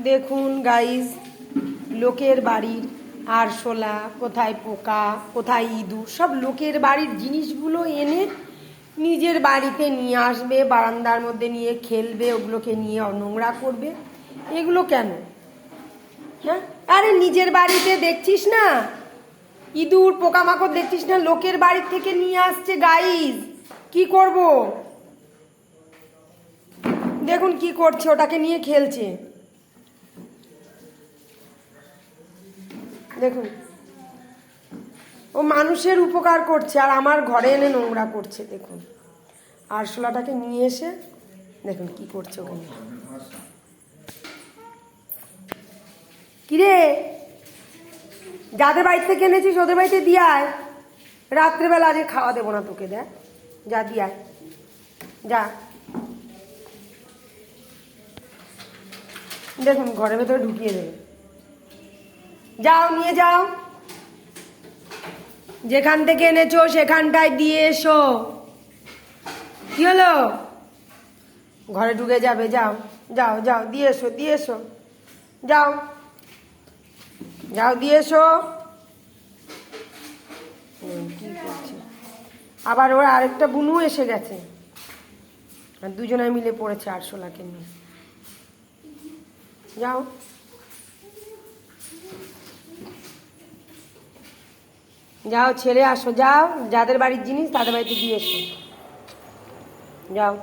দেখুন গাইস, লোকের বাড়ির আরশোলা, কোথায় পোকা, কোথায় ইঁদুর, সব লোকের বাড়ির জিনিসগুলো এনে নিজের বাড়িতে নিয়ে আসবে, বারান্দার মধ্যে নিয়ে খেলবে, ওগুলোকে নিয়ে নোংরা করবে। এগুলো কেন? হ্যাঁ, আরে নিজের বাড়িতে দেখছিস না ইঁদুর পোকামাকড়, দেখছিস না লোকের বাড়ি থেকে নিয়ে আসছে। গাইস, কি করব? দেখুন কি করছে, ওটাকে নিয়ে খেলছে। দেখুন, ও মানুষের উপকার করছে আর আমার ঘরে এনে নোংরা করছে। দেখুন, আরশোলাটাকে নিয়ে এসে দেখুন কি করছে ওখানে। কিরে, যাদের বাড়ি থেকে এনেছিস ওদের বাড়িতে দিয়ে আয়। রাত্রেবেলা আজকে খাওয়া দেবো না তোকে, দেখ, যা দিয়ে আয়, যা। দেখুন ঘরের ভেতরে ঢুকিয়ে দেবে। যাও, নিয়ে যাও, যেখান থেকে এনেছো সেখানটায় দিয়ে এসো। কি হলো? ঘরে ঢুকে যাবে, যাও যাও যাও, দিয়ে এসো, দিয়ে এসো, যাও যাও, দিয়ে এসো। কি করছে আবার? ওর আরেকটা বুনু এসে গেছে আর দুজনে মিলে পড়েছে আরশোলাকে নিয়ে। যাও, যাও ছেড়ে আসো, যাও, যাদের বাড়ির জিনিস তাদের বাড়িতে দিয়ে এসো, যাও।